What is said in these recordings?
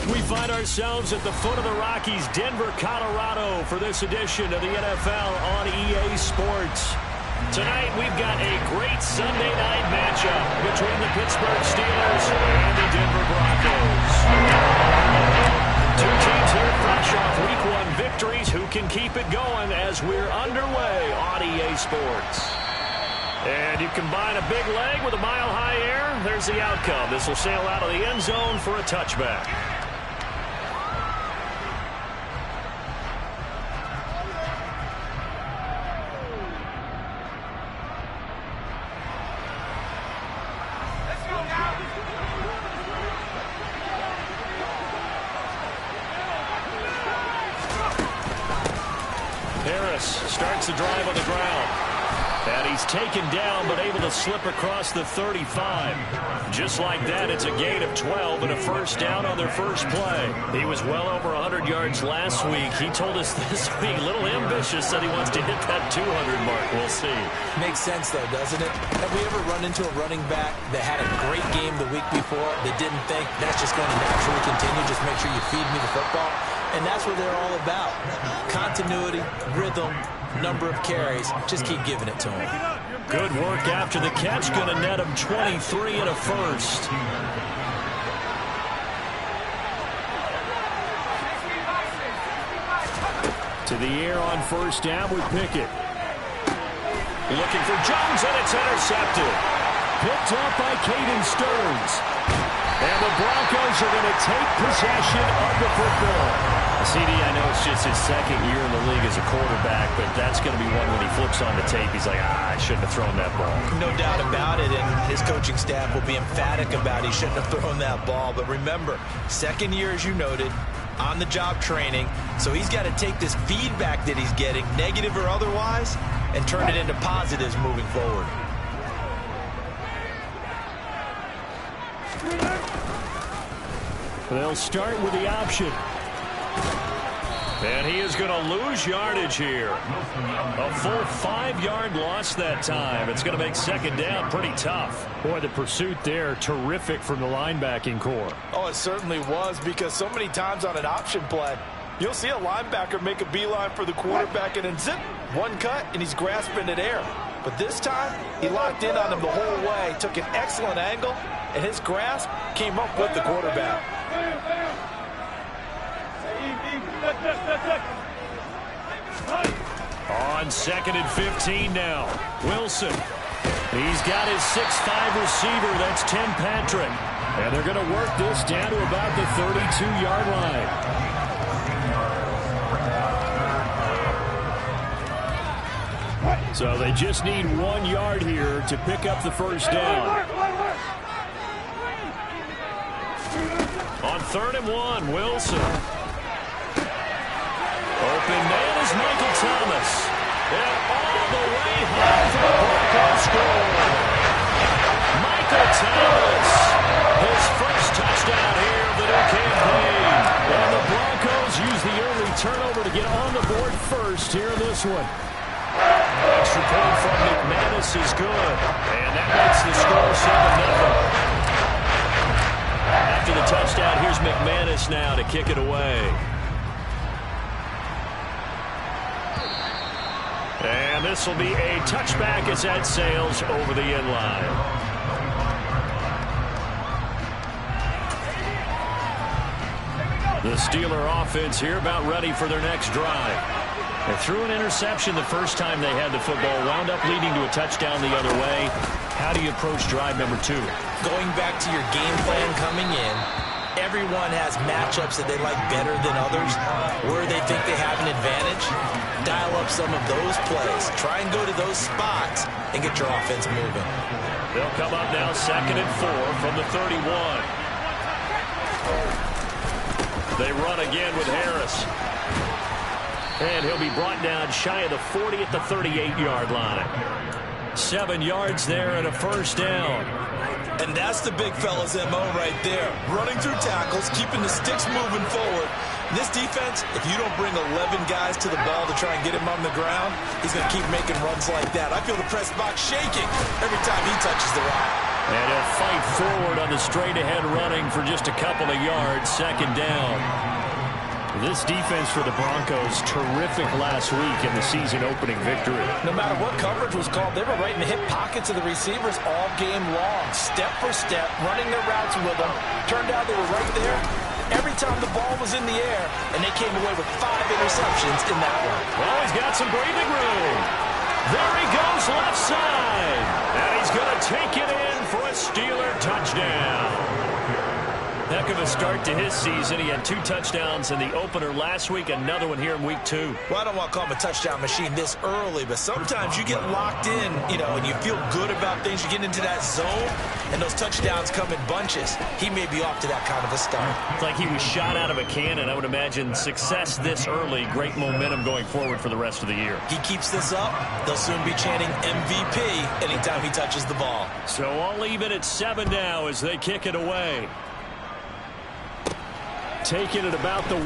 We find ourselves at the foot of the Rockies, Denver, Colorado, for this edition of the NFL on EA Sports. Tonight, we've got a great Sunday night matchup between the Pittsburgh Steelers and the Denver Broncos. Two teams here fresh off Week 1 victories. Who can keep it going as we're underway on EA Sports? And you combine a big leg with a mile-high air, there's the outcome. This will sail out of the end zone for a touchback. Starts the drive on the ground. And he's taken down, but able to slip across the 35. Just like that, it's a gain of 12 and a first down on their first play. He was well over 100 yards last week. He told us this week, a little ambitious, said he wants to hit that 200 mark. We'll see. Makes sense, though, doesn't it? Have we ever run into a running back that had a great game the week before that didn't think that's just going to naturally continue? Just make sure you feed me the football. And that's what they're all about. Continuity, rhythm, number of carries. Just keep giving it to him. Good work after the catch. Going to net him 23 and a first. To the air on first down with Pickett. Looking for Jones, and it's intercepted. Picked up by Caden Stearns. And the Broncos are going to take possession of the football. CD, I know it's just his second year in the league as a quarterback, but that's going to be one when he flips on the tape. He's like, I shouldn't have thrown that ball. No doubt about it, and his coaching staff will be emphatic about he shouldn't have thrown that ball. But remember, second year, as you noted, on-the-job training, so he's got to take this feedback that he's getting, negative or otherwise, and turn it into positives moving forward. They'll start with the option. And he is going to lose yardage here. A full 5-yard loss that time. It's going to make second down pretty tough. Boy, the pursuit there, terrific from the linebacking core. Oh, it certainly was, because so many times on an option play, you'll see a linebacker make a beeline for the quarterback and then zip, one cut, and he's grasping at air. But this time, he locked in on him the whole way, took an excellent angle, and his grasp came up with the quarterback. On 2nd and 15 now. Wilson. He's got his 6'5 receiver. That's Tim Patrick. And they're going to work this down to about the 32-yard line. So they just need 1 yard here to pick up the first down. On 3rd and 1, Wilson. Open man is Michael Thomas. And all the way high for the Broncos score. Michael Thomas, his first touchdown here of the new campaign. And the Broncos use the early turnover to get on the board first here in this one. Extra point from McManus is good. And that makes the score 7-0. After the touchdown, here's McManus now to kick it away. And this will be a touchback as that sails over the end line. The Steeler offense here about ready for their next drive. They threw an interception the first time they had the football, wound up leading to a touchdown the other way. How do you approach drive number 2? Going back to your game plan coming in, everyone has matchups that they like better than others, where they think they have an advantage. Dial up some of those plays. Try and go to those spots and get your offense moving. They'll come up now 2nd and 4 from the 31. They run again with Harris. And he'll be brought down shy of the 40 at the 38-yard line. 7 yards there and a first down. And that's the big fella's MO right there. Running through tackles, keeping the sticks moving forward. This defense, if you don't bring 11 guys to the ball to try and get him on the ground, he's going to keep making runs like that. I feel the press box shaking every time he touches the rock. And he'll fight forward on the straight-ahead running for just a couple of yards. Second down. This defense for the Broncos, terrific last week in the season-opening victory. No matter what coverage was called, they were right in the hip pockets of the receivers all game long, step for step, running their routes with them. Turned out they were right there every time the ball was in the air, and they came away with 5 interceptions in that one. Well, he's got some breathing room. There he goes left side. And he's going to take it in for a Steeler touchdown. Heck of a start to his season. He had 2 touchdowns in the opener last week, another one here in week 2. Well, I don't want to call him a touchdown machine this early, but sometimes you get locked in, and you feel good about things. You get into that zone, and those touchdowns come in bunches. He may be off to that kind of a start. It's like he was shot out of a cannon. I would imagine success this early, great momentum going forward for the rest of the year. He keeps this up, they'll soon be chanting MVP anytime he touches the ball. So I'll leave it at 7 now as they kick it away. Taking it about the 1.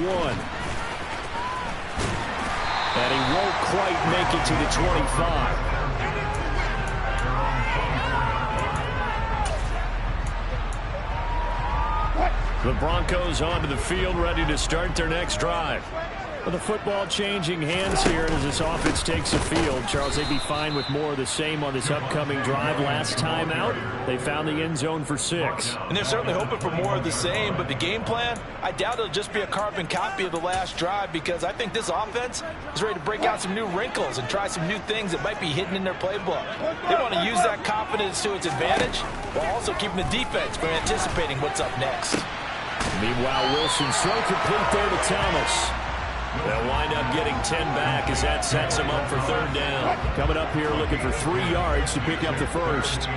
And he won't quite make it to the 25. The Broncos onto the field, ready to start their next drive. Well, the football changing hands here as this offense takes the field. Charles, they'd be fine with more of the same on this upcoming drive. Last time out, they found the end zone for 6. And they're certainly hoping for more of the same, but the game plan, I doubt it'll just be a carbon copy of the last drive, because I think this offense is ready to break out some new wrinkles and try some new things that might be hidden in their playbook. They want to use that confidence to its advantage while also keeping the defense from anticipating what's up next. Meanwhile, Wilson's throw complete there to Thomas. They'll wind up getting 10 back as that sets them up for 3rd down. Coming up here looking for 3 yards to pick up the first.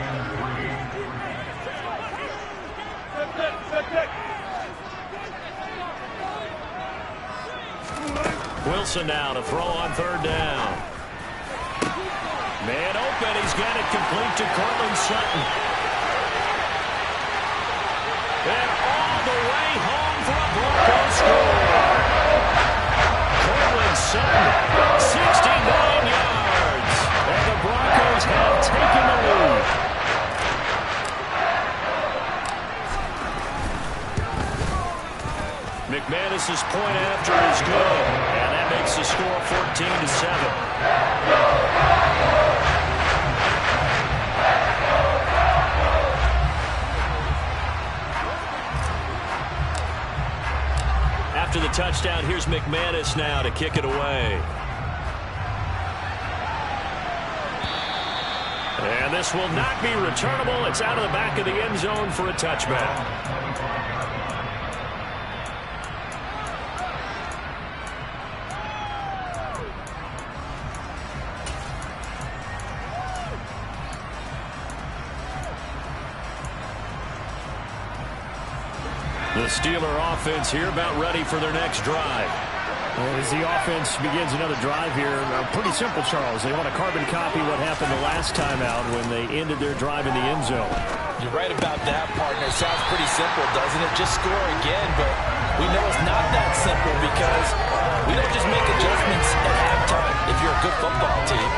Wilson now to throw on 3rd down. Man open. He's got it complete to Cortland Sutton. And all the way home for a Broncos score. Sutton, 69 yards, and the Broncos have taken the lead. McManus's point after is good, and that makes the score 14-7. After the touchdown, here's McManus now to kick it away. And this will not be returnable. It's out of the back of the end zone for a touchback. The Steeler offense here about ready for their next drive. Well, as the offense begins another drive here, pretty simple, Charles. They want to carbon copy what happened the last time out when they ended their drive in the end zone. You're right about that, partner. It sounds pretty simple, doesn't it? Just score again, but we know it's not that simple because we don't just make adjustments at halftime if you're a good football team.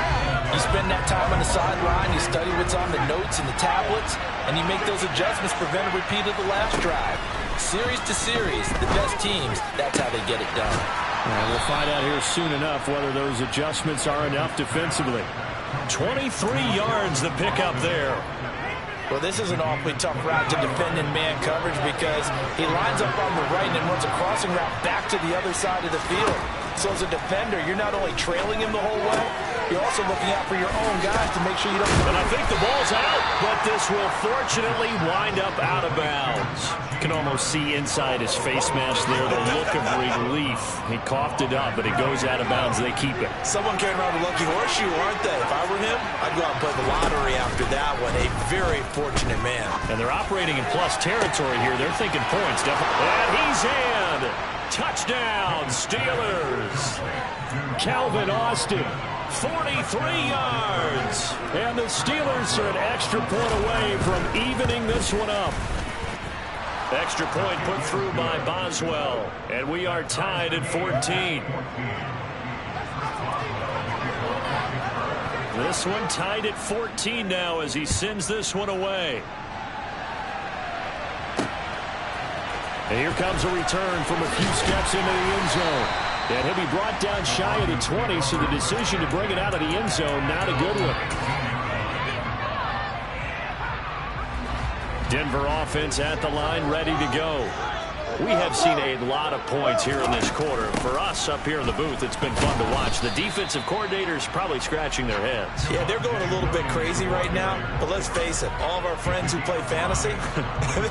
You spend that time on the sideline, you study what's on the notes and the tablets, and you make those adjustments, prevent a repeat of the last drive. Series to series, the best teams, that's how they get it done. And we'll find out here soon enough whether those adjustments are enough defensively. 23 yards the pickup there. Well, this is an awfully tough route to defend in man coverage because he lines up on the right and then runs a crossing route back to the other side of the field. So as a defender, you're not only trailing him the whole way, you're also looking out for your own guys to make sure you don't... And I think the ball's out, but this will fortunately wind up out of bounds. You can almost see inside his face mask there the look of relief. He coughed it up, but it goes out of bounds. They keep it. Someone carrying around a lucky horseshoe, aren't they? If I were him, I'd go out and play the lottery after that one. A very fortunate man. And they're operating in plus territory here. They're thinking points, definitely. And he's in. Touchdown, Steelers. Calvin Austin, 43 yards. And the Steelers are an extra point away from evening this one up. Extra point put through by Boswell. And we are tied at 14. This one tied at 14 now as he sends this one away. And here comes a return from a few steps into the end zone. And he'll be brought down shy of the 20, so the decision to bring it out of the end zone, not a good one. Denver offense at the line, ready to go. We have seen a lot of points here in this quarter. For us up here in the booth, it's been fun to watch. The defensive coordinators probably scratching their heads. Yeah, they're going a little bit crazy right now. But let's face it, all of our friends who play fantasy,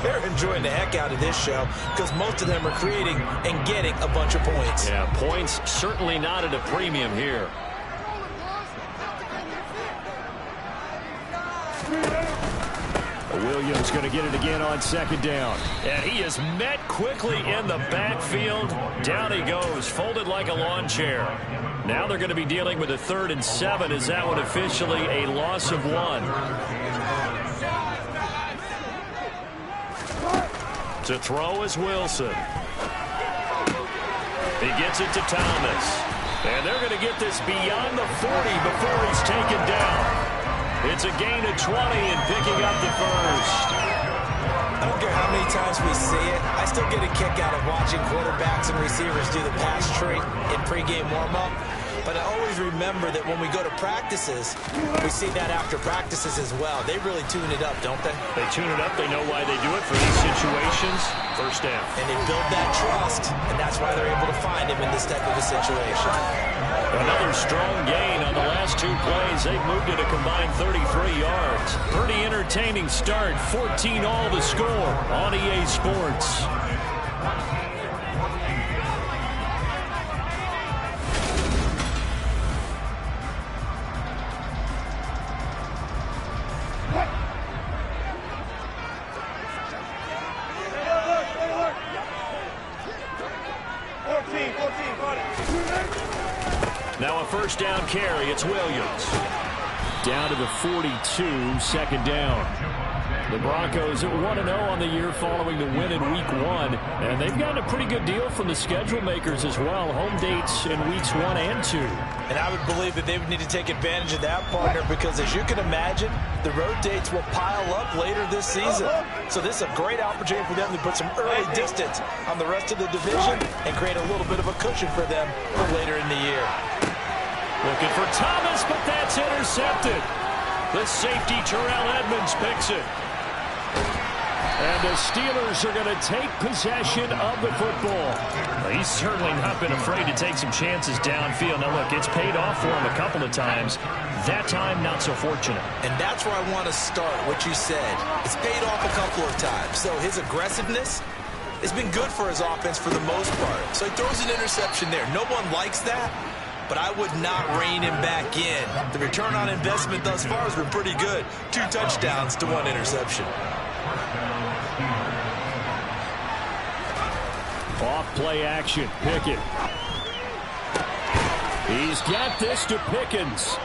they're enjoying the heck out of this show because most of them are creating and getting a bunch of points. Yeah, points certainly not at a premium here. Williams going to get it again on second down. And he is met quickly in the backfield. Down he goes, folded like a lawn chair. Now they're going to be dealing with a 3rd and 7. Is that one officially a loss of 1? To throw is Wilson. He gets it to Thomas. And they're going to get this beyond the 40 before he's taken down. It's a gain of 20 and picking up the first. I don't care how many times we see it. I still get a kick out of watching quarterbacks and receivers do the pass tree in pregame warm-up. But I always remember that when we go to practices, we see that after practices as well. They really tune it up, don't they? They tune it up. They know why they do it for these situations. First down. And they build that trust, and that's why they're able to find him in this type of a situation. Another strong gain on the last 2 plays. They've moved it a combined 33 yards. Pretty entertaining start. 14 all the score on EA Sports. Now a first down carry. It's Williams. Down to the 42, second down. The Broncos at 1-0 on the year following the win in Week 1. And they've gotten a pretty good deal from the schedule makers as well. Home dates in Weeks 1 and 2. And I would believe that they would need to take advantage of that, partner, because as you can imagine, the road dates will pile up later this season. So this is a great opportunity for them to put some early distance on the rest of the division and create a little bit of a cushion for them for later in the year. Looking for Thomas, but that's intercepted. The safety, Terrell Edmonds, picks it. And the Steelers are going to take possession of the football. Well, he's certainly not been afraid to take some chances downfield. Now, look, it's paid off for him a couple of times. That time, not so fortunate. And that's where I want to start, what you said. It's paid off a couple of times. So his aggressiveness has been good for his offense for the most part. So he throws an interception there. No one likes that, but I would not rein him back in. The return on investment thus far has been pretty good. 2 touchdowns to 1 interception. Off play action, Pickett. He's got this to Pickens.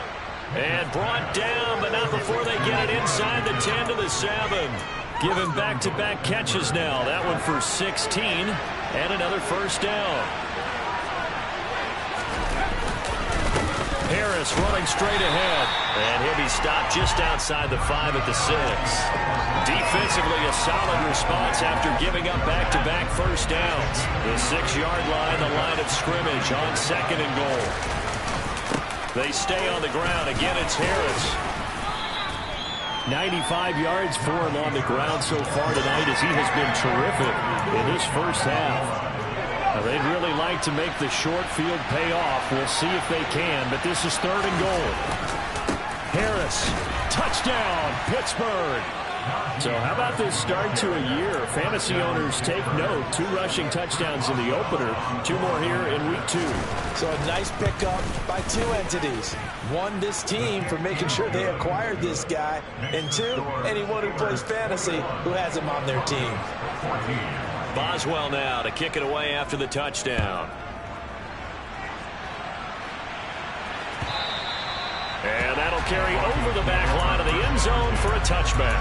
And brought down, but not before they get it inside the 10 to the 7. Given back-to-back catches now. That one for 16 and another first down. Harris running straight ahead. And he'll be stopped just outside the 5 at the 6. Defensively, a solid response after giving up back-to-back first downs. The 6-yard line, the line of scrimmage on 2nd and goal. They stay on the ground. Again, it's Harris. 95 yards for him on the ground so far tonight as he has been terrific in this first half. Now, they'd really like to make the short field pay off. We'll see if they can, but this is 3rd and goal. Harris, touchdown, Pittsburgh. So how about this start to a year? Fantasy owners take note. 2 rushing touchdowns in the opener. 2 more here in Week 2. So a nice pickup by 2 entities. 1, this team for making sure they acquired this guy. And 2, anyone who plays fantasy who has him on their team. Boswell now to kick it away after the touchdown. And that'll carry over the back line of the end zone for a touchback.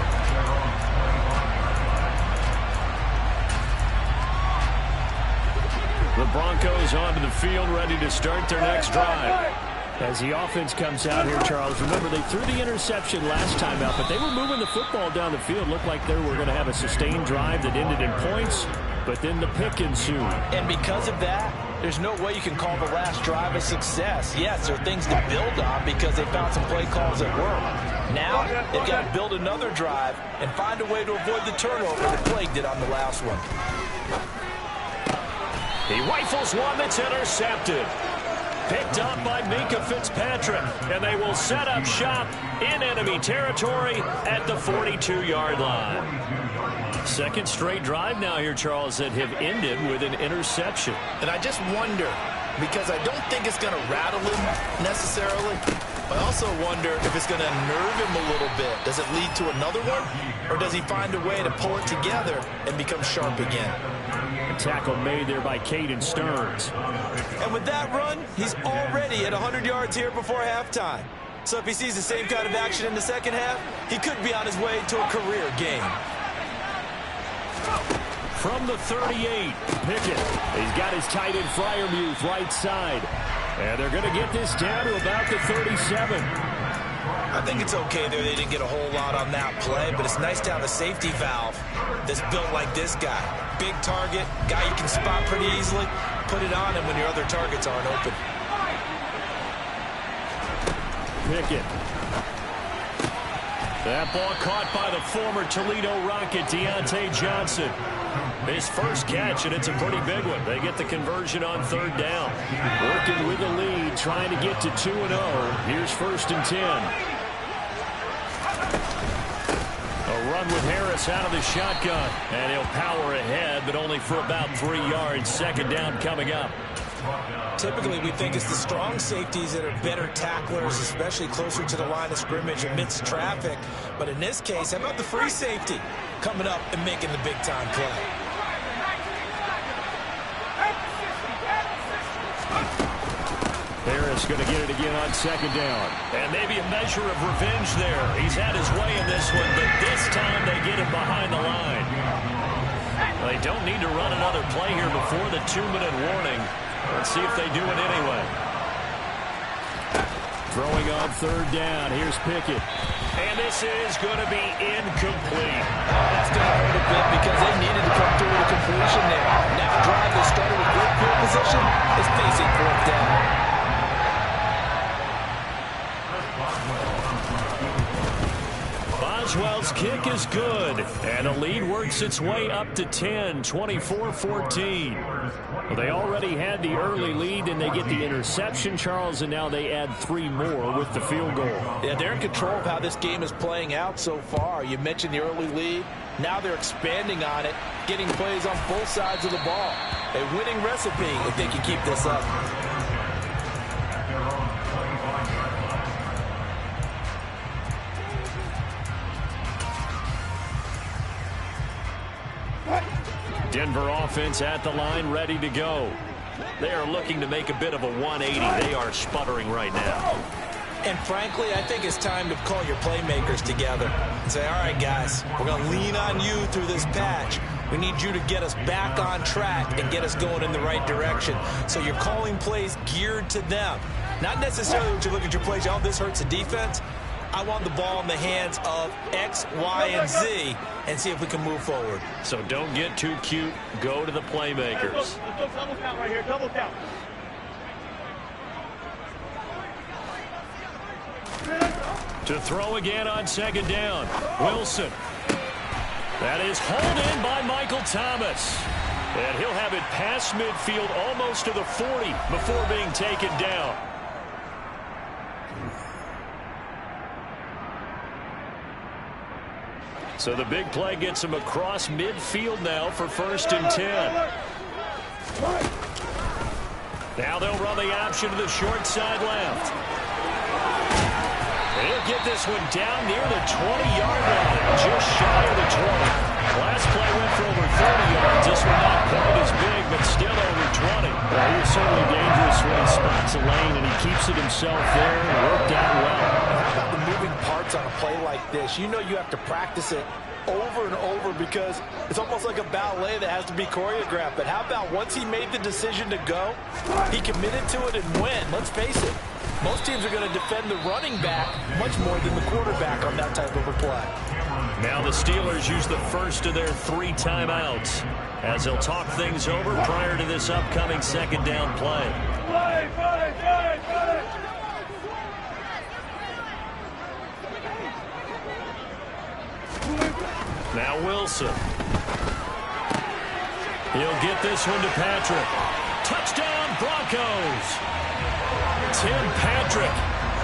The Broncos onto the field, ready to start their next drive. As the offense comes out here, Charles, remember they threw the interception last time out, but they were moving the football down the field. Looked like they were going to have a sustained drive that ended in points. but then the pick ensued. And because of that, there's no way you can call the last drive a success. Yes, there are things to build on because they found some play calls that work. Now, they've got to build another drive and find a way to avoid the turnover that Plague did on the last one. He rifles one that's intercepted. Picked up by Minka Fitzpatrick, and they will set up shop in enemy territory at the 42-yard line. Second straight drive now here, Charles, that have ended with an interception. And I just wonder, because I don't think it's going to rattle him necessarily, I also wonder if it's going to nerve him a little bit. Does it lead to another one, or does he find a way to pull it together and become sharp again? A tackle made there by Caden Stearns. And with that run, he's already at 100 yards here before halftime. So if he sees the same kind of action in the second half, he could be on his way to a career game. From the 38, Pickett. He's got his tight end Freiermuth right side. And they're going to get this down to about the 37. I think it's okay there. They didn't get a whole lot on that play, but it's nice to have a safety valve that's built like this guy. Big target, guy you can spot pretty easily. Put it on him when your other targets aren't open. Pickett. That ball caught by the former Toledo Rocket, Deontay Johnson. His first catch, and it's a pretty big one. They get the conversion on third down. Working with the lead, trying to get to 2-0. Here's 1st and 10. A run with Harris out of the shotgun. And he'll power ahead, but only for about 3 yards. Second down coming up. Typically, we think it's the strong safeties that are better tacklers, especially closer to the line of scrimmage amidst traffic. But in this case, how about the free safety coming up and making the big-time play? Harris going to get it again on second down. And maybe a measure of revenge there. He's had his way in this one, but this time they get him behind the line. They don't need to run another play here before the 2-minute warning. Let's see if they do it anyway. Throwing on third down. Here's Pickett. And this is going to be incomplete. That's going to hurt a bit because they needed to come through with a completion there. Now a drive that started with good field position is facing fourth down. Boswell's kick is good, and the lead works its way up to 10, 24-14. Well, they already had the early lead, and they get the interception, Charles, and now they add 3 more with the field goal. Yeah, they're in control of how this game is playing out so far. You mentioned the early lead. Now they're expanding on it, getting plays on both sides of the ball. A winning recipe if they can keep this up. Denver offense at the line, ready to go. They are looking to make a bit of a 180. They are sputtering right now. And frankly, I think it's time to call your playmakers together and say, all right, guys, we're going to lean on you through this patch. We need you to get us back on track and get us going in the right direction. So you're calling plays geared to them. Not necessarily when you look at your plays, oh, this hurts the defense. I want the ball in the hands of X, Y, and Z and see if we can move forward. So don't get too cute. Go to the playmakers. Let's go double count right here. Double count. To throw again on second down. Wilson. That is hauled in by Michael Thomas. And he'll have it past midfield almost to the 40 before being taken down. So the big play gets him across midfield now for 1st and 10. Now they'll run the option to the short side left. He'll get this one down near the 20-yard line, just shy of the 20. Last play went for over 30 yards. This one not quite as big, but still over 20. Well, he was certainly dangerous when he spots a lane, and he keeps it himself there and worked out well. How about the moving parts on a play like this? You know you have to practice it over and over because it's almost like a ballet that has to be choreographed. But how about once he made the decision to go, he committed to it and went. Let's face it, most teams are going to defend the running back much more than the quarterback on that type of a play. Now the Steelers use the first of their 3 timeouts. as they'll talk things over prior to this upcoming second down play. Now Wilson. He'll get this one to Patrick. Touchdown, Broncos. Tim Patrick,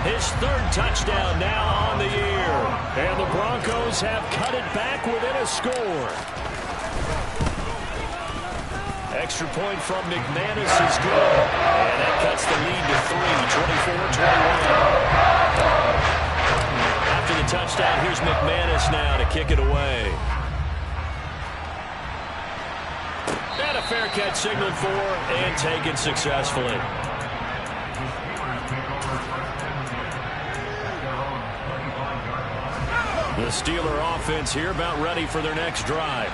his third touchdown now on the year. And the Broncos have cut it back within a score. Extra point from McManus is good. And that cuts the lead to 3, 24-21. After the touchdown, here's McManus now to kick it away. And a fair catch signaled for and taken successfully. The Steeler offense here about ready for their next drive.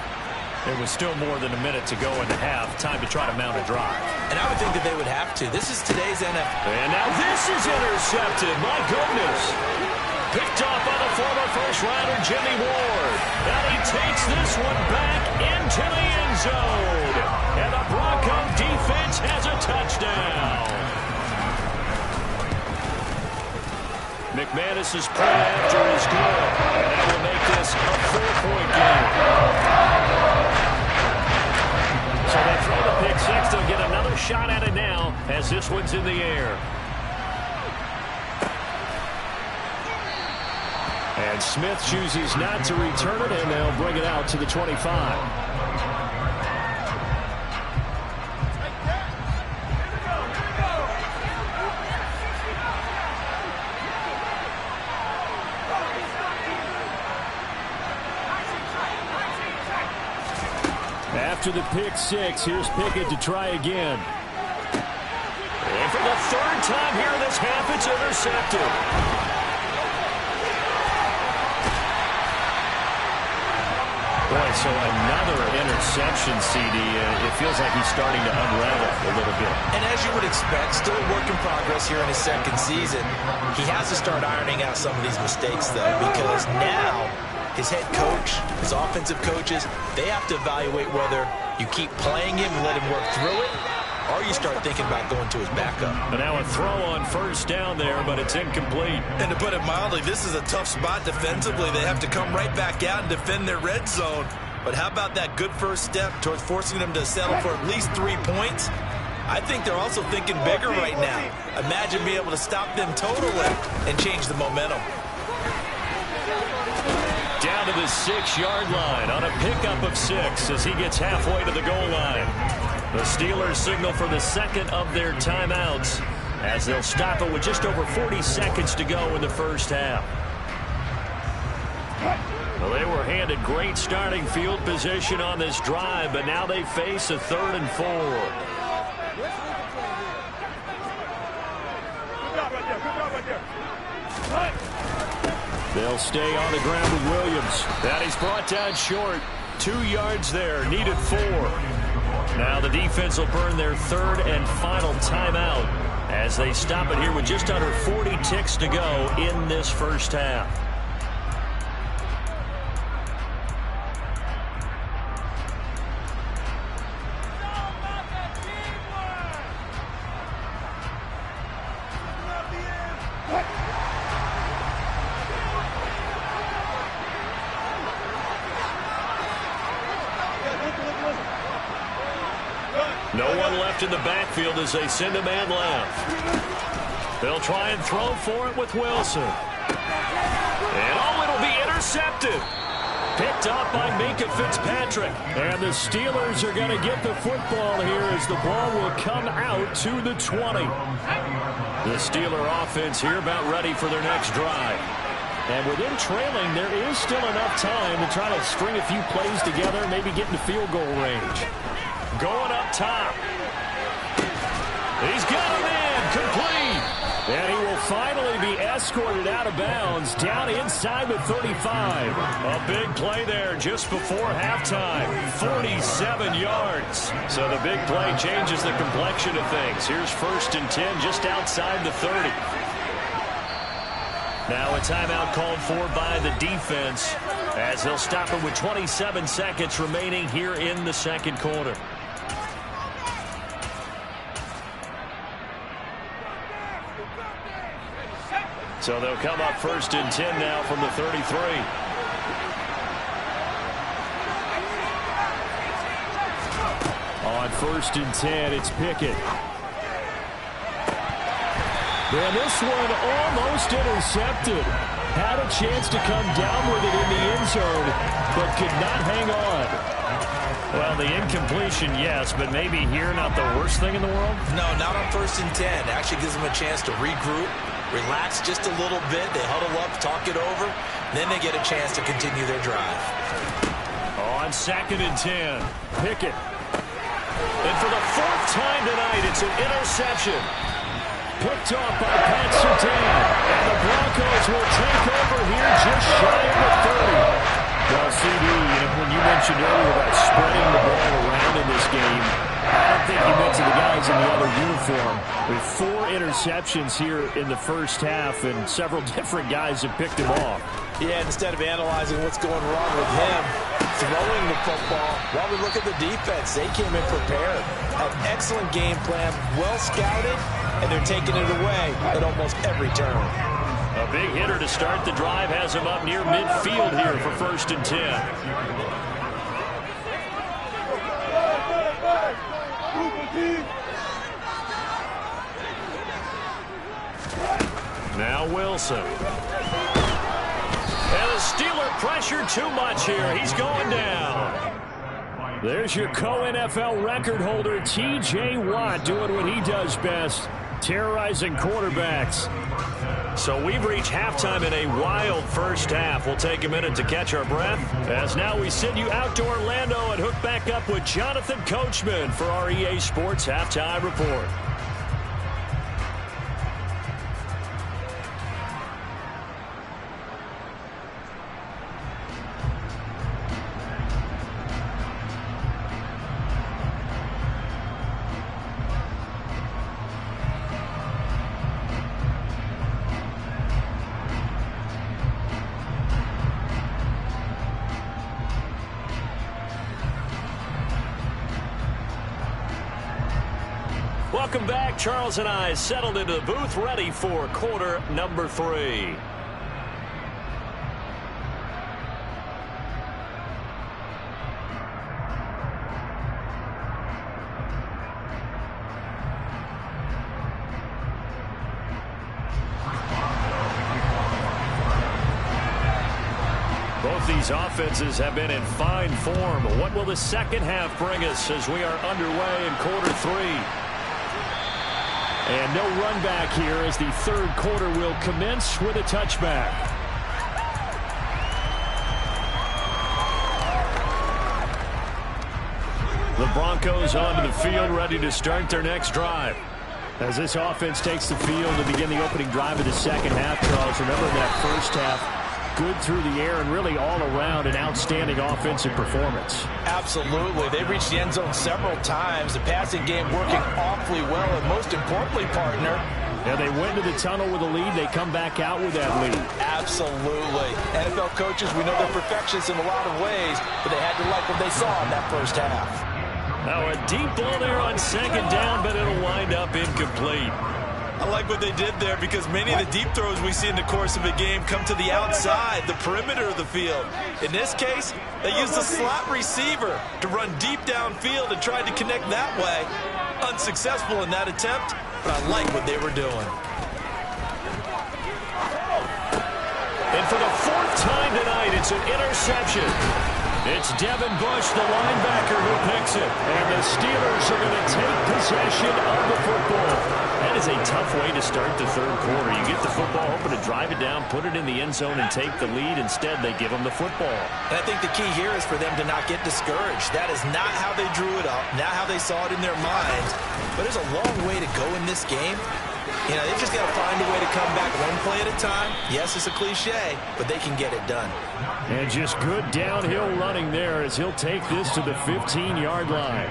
There was still more than a minute to go in the half. Time to try to mount a drive. And I would think that they would have to. This is today's NFL. And now this is intercepted. My goodness. Picked off by the former first-rounder Jimmy Ward. And he takes this one back into the end zone. And the Bronco defense has a touchdown. McManus's play after is good. And that will make this a 4-point game. So they throw the pick six. They'll get another shot at it now as this one's in the air. And Smith chooses not to return it, and they'll bring it out to the 25. After the pick six, here's Pickett to try again. And for the third time here in this half, it's intercepted. Boy, so another interception, CD. It feels like he's starting to unravel a little bit. And as you would expect, still a work in progress here in his second season. He has to start ironing out some of these mistakes, though, because now his head coach, his offensive coaches, they have to evaluate whether you keep playing him and let him work through it, or you start thinking about going to his backup. But now a throw on first down there, but it's incomplete. And to put it mildly, this is a tough spot defensively. They have to come right back out and defend their red zone. But how about that good first step towards forcing them to settle for at least 3 points? I think they're also thinking bigger right now. Imagine being able to stop them totally and change the momentum. Down to the 6-yard line on a pickup of 6 as he gets halfway to the goal line. The Steelers signal for the second of their timeouts as they'll stop it with just over 40 seconds to go in the first half. Well, they were handed great starting field position on this drive, but now they face a 3rd and 4. They'll stay on the ground with Williams. That he's brought down short. 2 yards there, needed 4. Now the defense will burn their 3rd and final timeout as they stop it here with just under 40 ticks to go in this first half. No one left in the backfield as they send a man left. They'll try and throw for it with Wilson. And it'll be intercepted. Picked off by Minka Fitzpatrick. And the Steelers are going to get the football here as the ball will come out to the 20. The Steeler offense here about ready for their next drive. And within trailing, there is still enough time to try to string a few plays together, maybe get into field goal range. Going up top. He's got him in. Complete. And he will finally be escorted out of bounds down inside the 35. A big play there just before halftime. 47 yards. So the big play changes the complexion of things. Here's 1st and 10 just outside the 30. Now a timeout called for by the defense. as they'll stop it with 27 seconds remaining here in the second quarter. So they'll come up 1st and 10 now from the 33. On 1st and 10, it's Pickett. And this one almost intercepted. Had a chance to come down with it in the end zone, but could not hang on. Well, the incompletion, yes, but maybe here not the worst thing in the world? No, not on 1st and 10. Actually gives them a chance to regroup, relax just a little bit. They huddle up, talk it over, then they get a chance to continue their drive. On 2nd and 10, Pickett. And for the 4th time tonight, it's an interception. Picked off by Pat Surtain. And the Broncos will take over here just shy of the 30. Well, CD, when you mentioned earlier about spreading the ball around in this game, I don't think you mentioned the guys in the other uniform. With 4 interceptions here in the first half, and several different guys have picked him off. Yeah, instead of analyzing what's going wrong with him, throwing the football, well, we look at the defense. They came in prepared. An excellent game plan, well scouted, and they're taking it away at almost every turn. A big hitter to start the drive has him up near midfield here for 1st and 10. Now Wilson. And the Steeler pressure too much here. He's going down. There's your co-NFL record holder, T.J. Watt, doing what he does best, terrorizing quarterbacks. So we've reached halftime in a wild first half. We'll take a minute to catch our breath, as now we send you out to Orlando and hook back up with Jonathan Coachman for our EA Sports Halftime Report. Welcome back. Charles and I settled into the booth, ready for quarter number 3. Both these offenses have been in fine form. What will the second half bring us as we are underway in quarter 3? And no run back here as the third quarter will commence with a touchback. The Broncos onto the field, ready to start their next drive. As this offense takes the field to begin the opening drive of the second half, Charles, remember that first half, good through the air and really all around an outstanding offensive performance. Absolutely. They reached the end zone several times. The passing game working awfully well, and most importantly, partner, yeah, they went to the tunnel with a lead. They come back out with that lead. Absolutely. NFL coaches, we know they're perfectionists in a lot of ways, but they had to like what they saw in that first half. Now a deep ball there on second down, but it'll wind up incomplete. I like what they did there because many of the deep throws we see in the course of a game come to the outside, the perimeter of the field. In this case, they used a slot receiver to run deep downfield and tried to connect that way. Unsuccessful in that attempt, but I like what they were doing. And for the 4th time tonight, it's an interception. It's Devin Bush, the linebacker, who picks it. And the Steelers are going to take possession of the football. That is a tough way to start the third quarter. You get the football, hoping to drive it down, put it in the end zone, and take the lead. Instead, they give them the football. And I think the key here is for them to not get discouraged. That is not how they drew it up, not how they saw it in their minds. But there's a long way to go in this game. You know, they've just got to find a way to come back one play at a time. Yes, it's a cliche, but they can get it done. And just good downhill running there as he'll take this to the 15-yard line.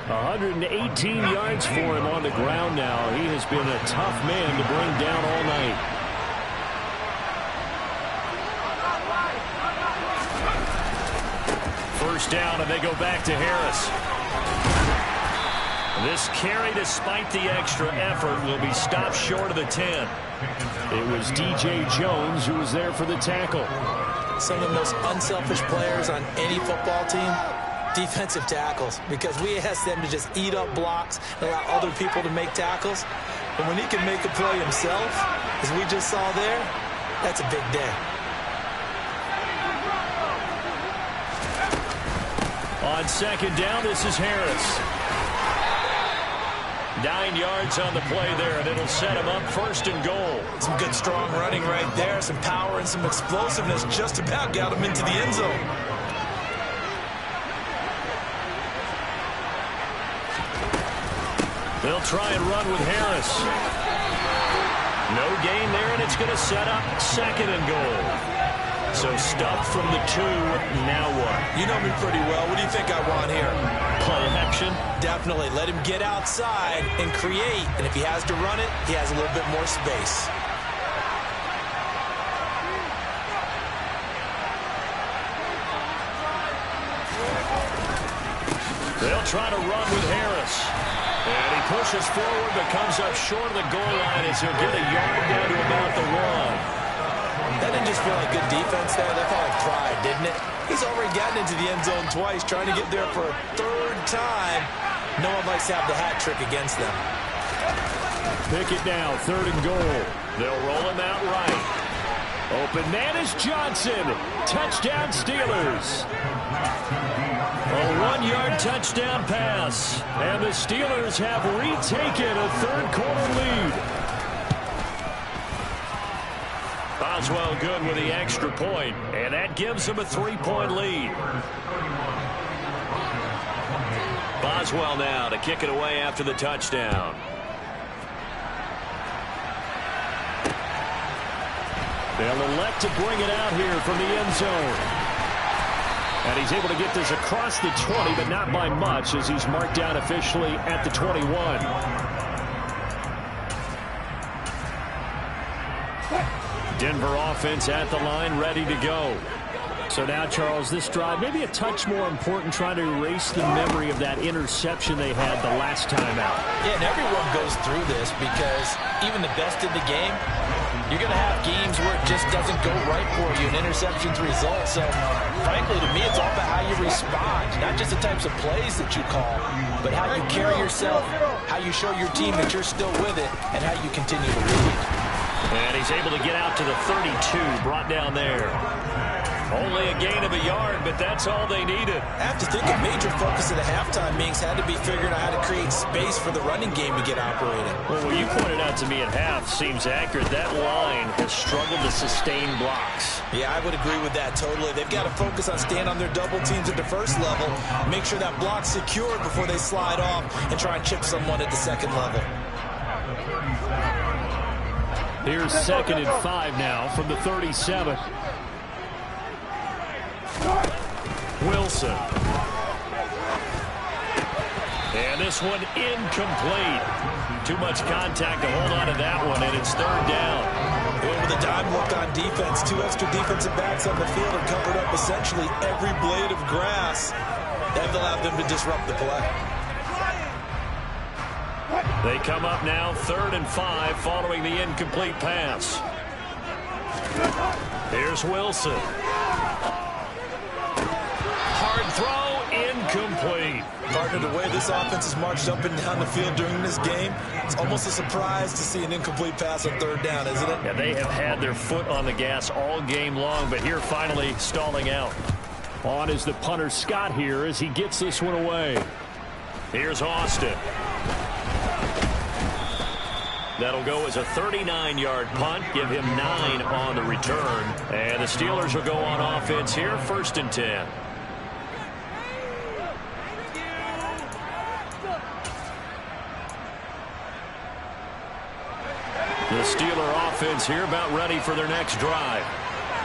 118 yards for him on the ground now. He has been a tough man to bring down all night. first down, and they go back to Harris. This carry, despite the extra effort, will be stopped short of the 10. It was DJ Jones who was there for the tackle. Some of the most unselfish players on any football team, defensive tackles, because we ask them to just eat up blocks and allow other people to make tackles. But when he can make a play himself, as we just saw there, that's a big day. On second down, this is Harris. 9 yards on the play there, and it'll set him up first and goal. Some good, strong running right there. Some power and some explosiveness just about got him into the end zone. They'll try and run with Harris. No gain there, and it's going to set up second and goal. So stuffed from the 2, now what? You know me pretty well. What do you think I want here? Play action? Definitely. Let him get outside and create. And if he has to run it, he has a little bit more space. They'll try to run with Harris. And he pushes forward but comes up short of the goal line as he'll get a yard down to about the 1. That didn't just feel like good defense there. That felt like pride, didn't it? He's already gotten into the end zone twice, trying to get there for a 3rd time. No one likes to have the hat trick against them. Pick it now, 3rd and goal. They'll roll him out right. Open man is Johnson. Touchdown Steelers. A 1-yard touchdown pass. And the Steelers have retaken a 3rd quarter lead. Boswell good with the extra point, and that gives him a 3-point lead. Boswell now to kick it away after the touchdown. They'll elect to bring it out here from the end zone. And he's able to get this across the 20, but not by much, as he's marked down officially at the 21. Denver offense at the line, ready to go. So now, Charles, this drive maybe a touch more important, trying to erase the memory of that interception they had the last time out. Yeah, and everyone goes through this because even the best in the game, you're going to have games where it just doesn't go right for you, and interceptions result. So, frankly, to me, it's all about how you respond, not just the types of plays that you call, but how you carry yourself, how you show your team that you're still with it, and how you continue to lead. And he's able to get out to the 32, brought down there. Only a gain of a yard, but that's all they needed. I have to think a major focus of the halftime meetings had to be figuring out how to create space for the running game to get operating. Well, what you pointed out to me at half seems accurate. That line has struggled to sustain blocks. Yeah, I would agree with that totally. They've got to focus on staying on their double teams at the first level, make sure that block's secured before they slide off and try and chip someone at the second level. Here's 2nd and 5 now from the 37. Wilson. And this one incomplete. Too much contact to hold on to that one, and it's 3rd down. With a dime look on defense, 2 extra defensive backs on the field and covered up essentially every blade of grass. That allowed them to disrupt the play. They come up now 3rd and 5 following the incomplete pass. Here's Wilson. Hard throw, incomplete. Partner, the way this offense has marched up and down the field during this game, it's almost a surprise to see an incomplete pass on 3rd down, isn't it? Yeah, they have had their foot on the gas all game long, but here finally stalling out. On is the punter Scott here as he gets this one away. Here's Austin. That'll go as a 39-yard punt, give him 9 on the return. And the Steelers will go on offense here, 1st and 10. The Steeler offense here about ready for their next drive.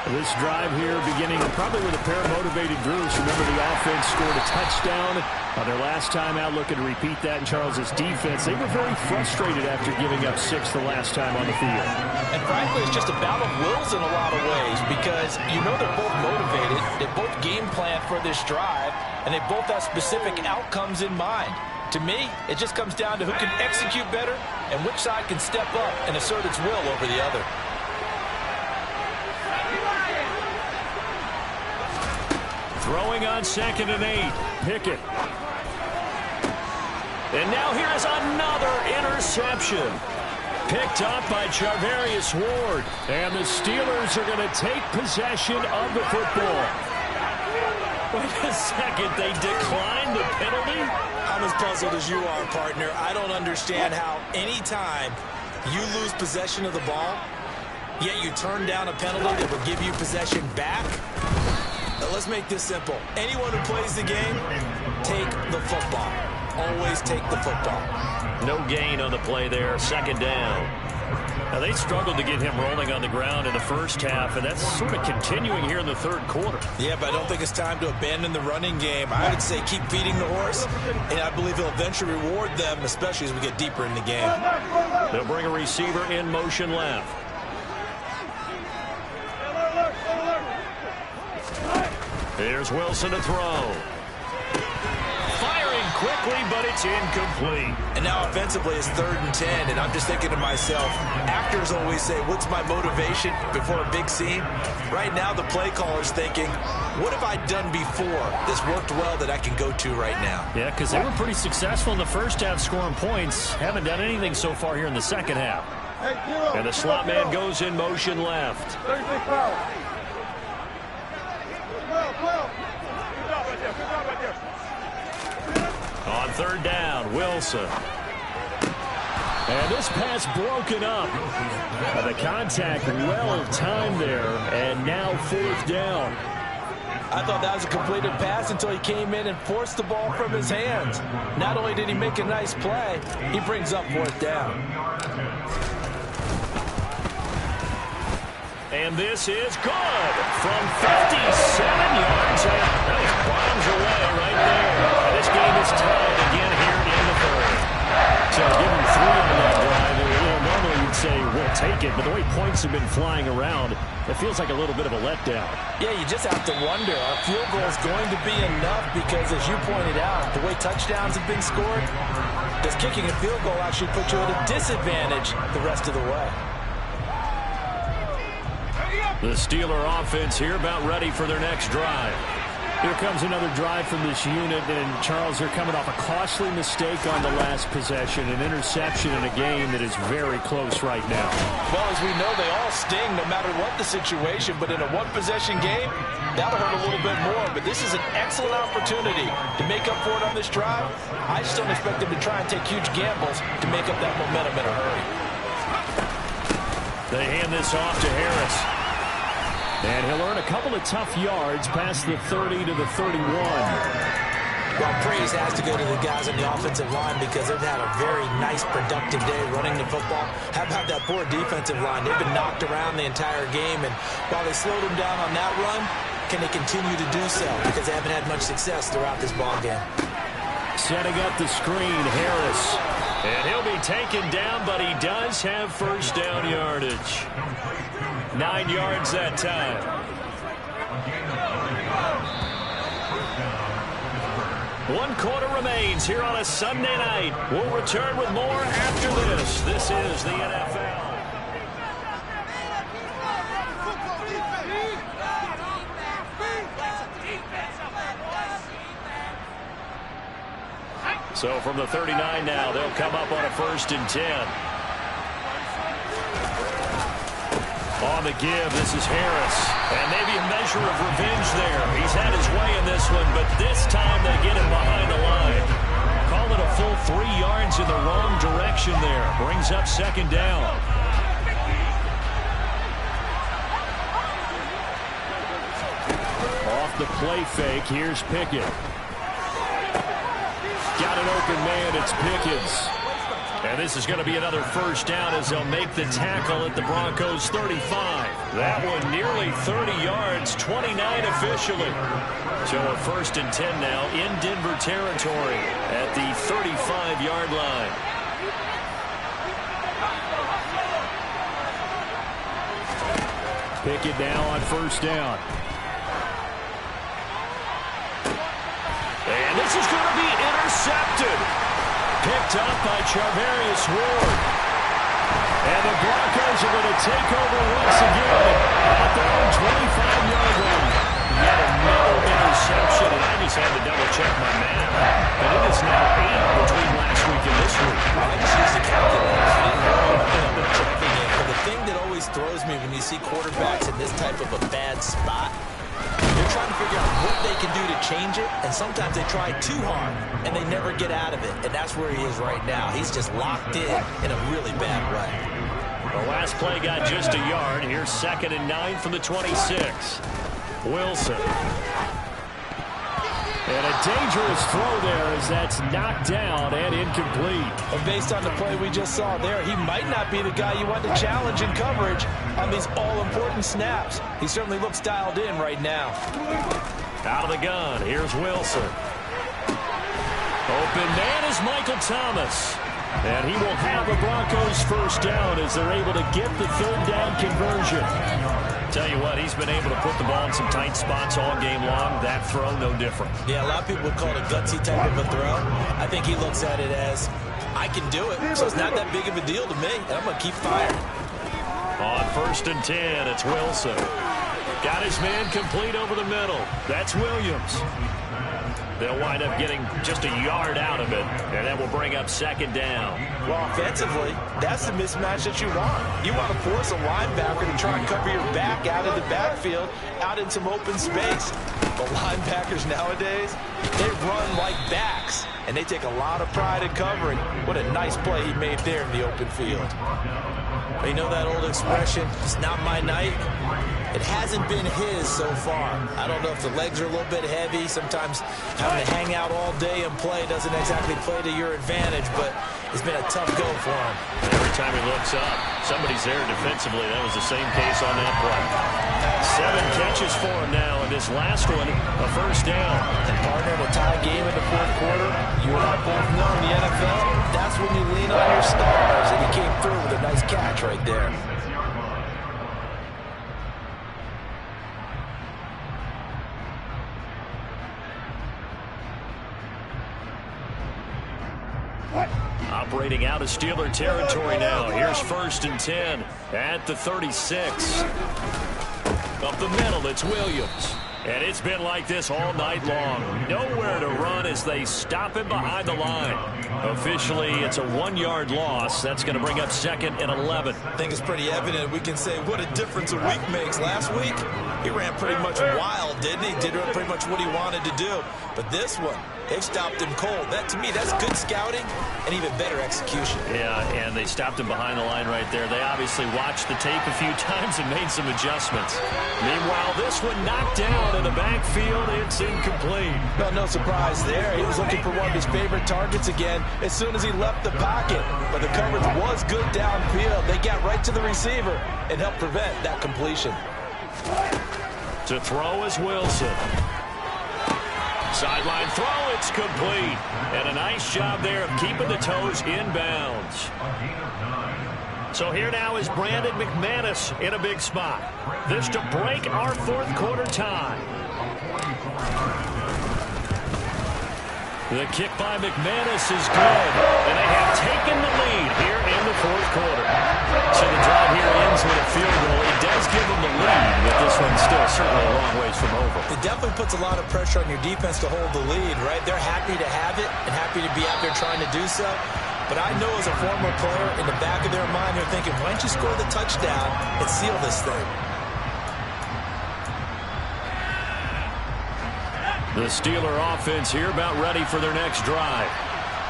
This drive here beginning probably with a pair of motivated groups. Remember, the offense scored a touchdown on their last time out, looking to repeat that in Charles's defense. They were very frustrated after giving up 6 the last time on the field. And frankly, it's just a battle of wills in a lot of ways because you know they're both motivated. They both game plan for this drive, and they both have specific outcomes in mind. To me, it just comes down to who can execute better and which side can step up and assert its will over the other. Throwing on 2nd and 8. Pickett. And now here is another interception. Picked up by Charvarius Ward. And the Steelers are going to take possession of the football. Wait a second. They declined the penalty? I'm as puzzled as you are, partner. I don't understand how any time you lose possession of the ball, yet you turn down a penalty that will give you possession back. Let's make this simple. Anyone who plays the game, take the football. Always take the football. No gain on the play there. 2nd down. Now, they struggled to get him rolling on the ground in the first half, and that's sort of continuing here in the 3rd quarter. Yeah, but I don't think it's time to abandon the running game. I would say keep feeding the horse, and I believe he'll eventually reward them, especially as we get deeper in the game. They'll bring a receiver in motion left. Here's Wilson to throw. Firing quickly, but it's incomplete. And now offensively, it's 3rd and 10, and I'm just thinking to myself, actors always say, what's my motivation before a big scene? Right now, the play caller's thinking, what have I done before? This worked well that I can go to right now. Yeah, because they were pretty successful in the first half scoring points. Haven't done anything so far here in the 2nd half. And the slot man goes in motion left. On 3rd down, Wilson. And this pass broken up. The contact well timed there, and now 4th down. I thought that was a completed pass until he came in and forced the ball from his hands. Not only did he make a nice play, he brings up 4th down. And this is good from 57 yards. That bombs away right there. And this game is tied again here in the 3rd. So give him 3 on that drive. Normally you'd say we'll take it, but the way points have been flying around, it feels like a little bit of a letdown. Yeah, you just have to wonder, are field goals going to be enough? Because as you pointed out, the way touchdowns have been scored, does kicking a field goal actually put you at a disadvantage the rest of the way? The Steeler offense here about ready for their next drive. Here comes another drive from this unit, and Charles, they're coming off a costly mistake on the last possession, an interception in a game that is very close right now. Well, as we know, they all sting no matter what the situation, but in a one-possession game, that'll hurt a little bit more. But this is an excellent opportunity to make up for it on this drive. I just don't expect them to try and take huge gambles to make up that momentum in a hurry. They hand this off to Harris. And he'll earn a couple of tough yards past the 30 to the 31. Well, praise has to go to the guys on the offensive line because they've had a very nice, productive day running the football. How about that poor defensive line? They've been knocked around the entire game, and while they slowed them down on that run, can they continue to do so? Because they haven't had much success throughout this ball game. Setting up the screen, Harris. And he'll be taken down, but he does have 1st down yardage. 9 yards that time. One quarter remains here on a Sunday night. We'll return with more after this. This is the NFL. So from the 39 now, they'll come up on a 1st and 10. On the give, this is Harris. And maybe a measure of revenge there. He's had his way in this one, but this time they get him behind the line. Call it a full 3 yards in the wrong direction there. Brings up 2nd down. Off the play fake, here's Pickett. Got an open man, it's Pickens. And this is going to be another first down as they'll make the tackle at the Broncos 35. That one nearly 30 yards, 29 officially. So a 1st and 10 now in Denver territory at the 35-yard line. Pick it now on 1st down. And this is going to be intercepted. Picked up by Charvarius Ward. And the Broncos are going to take over once again at their own 25-yard line. Yet another interception, and I just had to double-check my math. But it is now 8 between last week and this week. I just used the calculator. Checking it. But the thing that always throws me when you see quarterbacks in this type of a bad spot, they're trying to figure out what they can do to change it, and sometimes they try too hard, and they never get out of it, and that's where he is right now. He's just locked in a really bad rut. The last play got just a yard. Here's 2nd and 9 from the 26. Wilson. And a dangerous throw there as that's knocked down and incomplete. And based on the play we just saw there, he might not be the guy you want to challenge in coverage on these all-important snaps. He certainly looks dialed in right now. Out of the gun, here's Wilson. Open man is Michael Thomas. And he will have a Broncos 1st down as they're able to get the 3rd down conversion. Tell you what, he's been able to put the ball in some tight spots all game long. That throw, no different. Yeah, a lot of people would call it a gutsy type of a throw. I think he looks at it as, I can do it, so it's not that big of a deal to me, and I'm going to keep firing. On 1st and 10, it's Wilson. Got his man complete over the middle. That's Williams. They'll wind up getting just a yard out of it, and that will bring up 2nd down. Well, offensively, that's the mismatch that you want. You want to force a linebacker to try and cover your back out of the backfield, out in some open space. But linebackers nowadays, they run like backs, and they take a lot of pride in covering. What a nice play he made there in the open field. You know that old expression, it's not my night? It hasn't been his so far. I don't know if the legs are a little bit heavy. Sometimes having to hang out all day and play doesn't exactly play to your advantage, but it's been a tough go for him. Every time he looks up, somebody's there defensively. That was the same case on that play. 7 catches for him now, and this last one, a 1st down. And partner, in a tie game in the 4th quarter, you and I both know in the NFL, that's when you lean on your stars, and he came through with a nice catch right there. Operating out of Steeler territory now. Here's 1st and 10 at the 36. Up the middle, it's Williams. And it's been like this all night long. Nowhere to run as they stop him behind the line. Officially, it's a 1-yard loss. That's going to bring up 2nd and 11. I think it's pretty evident. We can say what a difference a week makes. Last week, he ran pretty much wild, didn't he? Did pretty much what he wanted to do. But this one, they've stopped him cold. That, to me, that's good scouting and even better execution. Yeah, and they stopped him behind the line right there. They obviously watched the tape a few times and made some adjustments. Meanwhile, this one knocked down in the backfield. It's incomplete. Well, no surprise there. He was looking for one of his favorite targets again as soon as he left the pocket. But the coverage was good downfield. They got right to the receiver and helped prevent that completion. To throw is Wilson. Sideline throw, it's complete. And a nice job there of keeping the toes inbounds. So here now is Brandon McManus in a big spot. This to break our 4th quarter tie. The kick by McManus is good. And they have taken the lead here in the 4th quarter. So the drive here ends with a field goal. It does give them the lead, but this one's still certainly a long ways from over. It definitely puts a lot of pressure on your defense to hold the lead, right? They're happy to have it and happy to be out there trying to do so. But I know as a former player, in the back of their mind, they're thinking, why don't you score the touchdown and seal this thing? The Steeler offense here about ready for their next drive.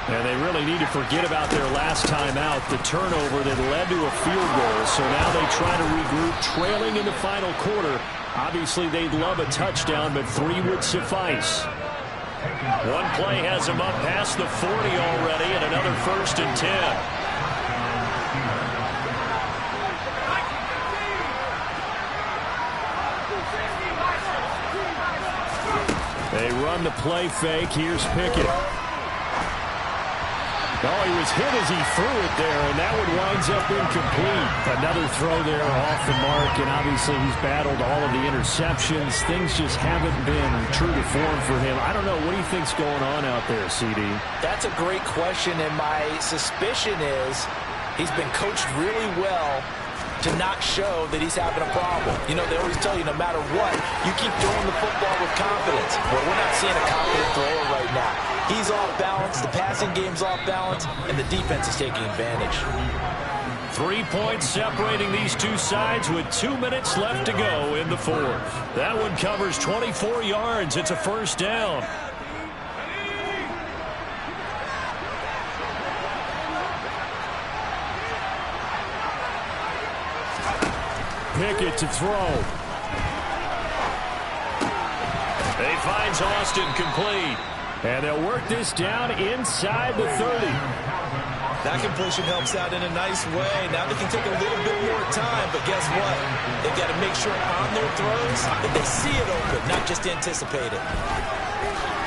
And they really need to forget about their last time out, the turnover that led to a field goal. So now they try to regroup, trailing in the final quarter. Obviously, they'd love a touchdown, but 3 would suffice. One play has them up past the 40 already, and another 1st and 10. run the play fake. Here's Pickett. Oh, he was hit as he threw it there, and that one winds up incomplete. Another throw there off the mark, and obviously he's battled all of the interceptions. Things just haven't been true to form for him. I don't know. What do you think's going on out there, CD? That's a great question, and my suspicion is he's been coached really well to not show that he's having a problem. You know, they always tell you no matter what, you keep throwing the football with confidence. Well, we're not seeing a confident thrower right now. He's off balance, the passing game's off balance, and the defense is taking advantage. 3 points separating these two sides with 2 minutes left to go in the fourth. That one covers 24 yards. It's a first down. Pickett to throw. He finds Austin complete. And they'll work this down inside the 30. That completion helps out in a nice way. Now they can take a little bit more time, but guess what? They've got to make sure on their throws that they see it open, not just anticipate it.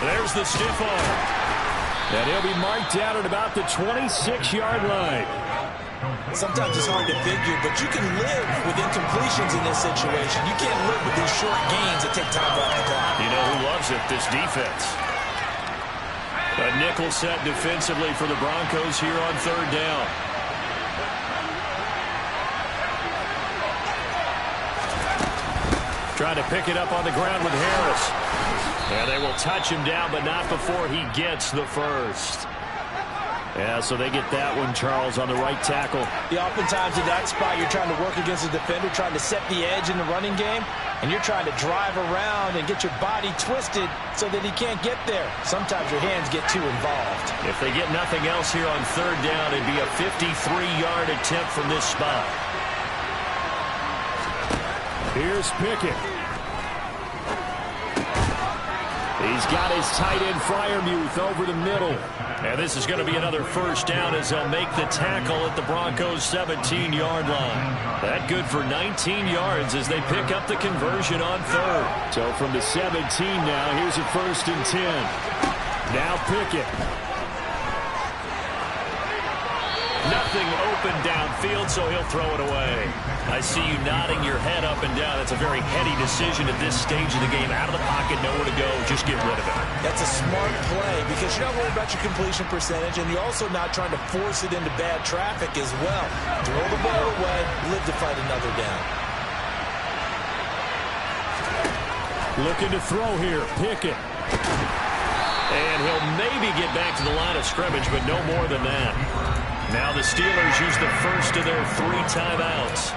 There's the stiff arm. And he'll be marked out at about the 26-yard line. Sometimes it's hard to figure, but you can live with incompletions in this situation. You can't live with these short gains that take time off the clock. You know who loves it? This defense. A nickel set defensively for the Broncos here on third down. Trying to pick it up on the ground with Harris. And they will touch him down, but not before he gets the first. Yeah, so they get that one, Charles, on the right tackle. Yeah, oftentimes in that spot, you're trying to work against a defender, trying to set the edge in the running game, and you're trying to drive around and get your body twisted so that he can't get there. Sometimes your hands get too involved. If they get nothing else here on third down, it'd be a 53-yard attempt from this spot. Here's Pickett. He's got his tight end Freiermuth over the middle. And this is going to be another first down as they'll make the tackle at the Broncos' 17-yard line. That good for 19 yards as they pick up the conversion on third. So from the 17 now, here's a 1st and 10. Now Pickett. Nothing open downfield, so he'll throw it away. I see you nodding your head up and down. That's a very heady decision at this stage of the game. Out of the pocket, nowhere to go. Just get rid of it. That's a smart play because you're not worried about your completion percentage, and you're also not trying to force it into bad traffic as well. Throw the ball away, live to fight another down. Looking to throw here, Pickett. And he'll maybe get back to the line of scrimmage, but no more than that. Now the Steelers use the first of their 3 timeouts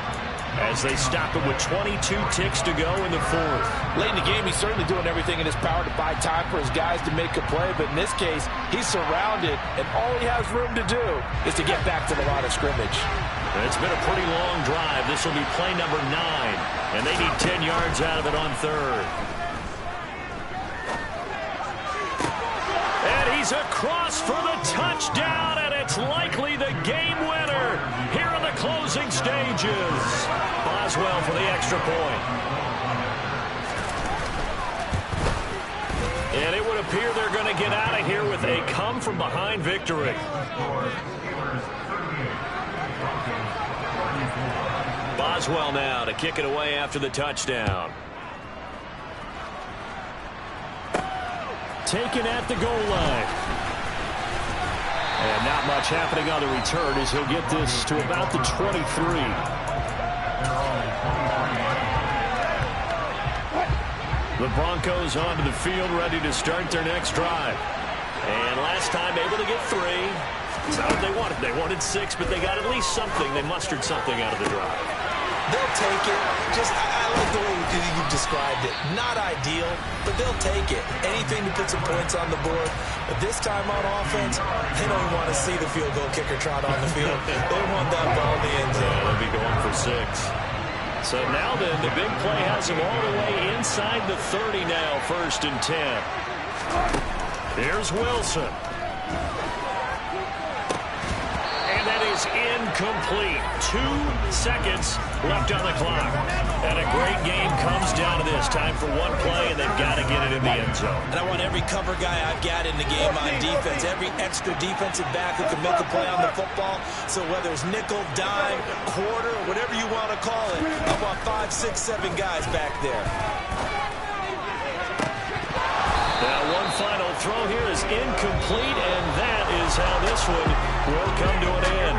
as they stop it with 22 ticks to go in the fourth. Late in the game, he's certainly doing everything in his power to buy time for his guys to make a play, but in this case, he's surrounded, and all he has room to do is to get back to the line of scrimmage. It's been a pretty long drive. This will be play number 9, and they need 10 yards out of it on third. And he's across for the touchdown, and it's likely the game winner here in the closing stages. Boswell for the extra point. And it would appear they're going to get out of here with a come-from-behind victory. Boswell now to kick it away after the touchdown. Taken at the goal line. And not much happening on the return as he'll get this to about the 23. The Broncos onto the field ready to start their next drive. And last time able to get 3. That's not what they wanted. They wanted 6, but they got at least something. They mustered something out of the drive. They'll take it. I like the way you described it. Not ideal, but they'll take it. Anything to put some points on the board. But this time on offense, they don't even want to see the field goal kicker trot on the field. They want that ball in the end zone. Yeah, they'll be going for 6. So now then, the big play has them all the way inside the 30 now, 1st and 10. Here's Wilson. And that is incomplete. 2 seconds left on the clock. And a great game comes down to this. Time for one play, and they've got to get it in the end zone. And I want every cover guy I've got in the game on defense, every extra defensive back who can make a play on the football. So whether it's nickel, dime, quarter, whatever you want to call it, I want 5, 6, 7 guys back there. Now one final throw here is incomplete, and that is how this one will come to an end.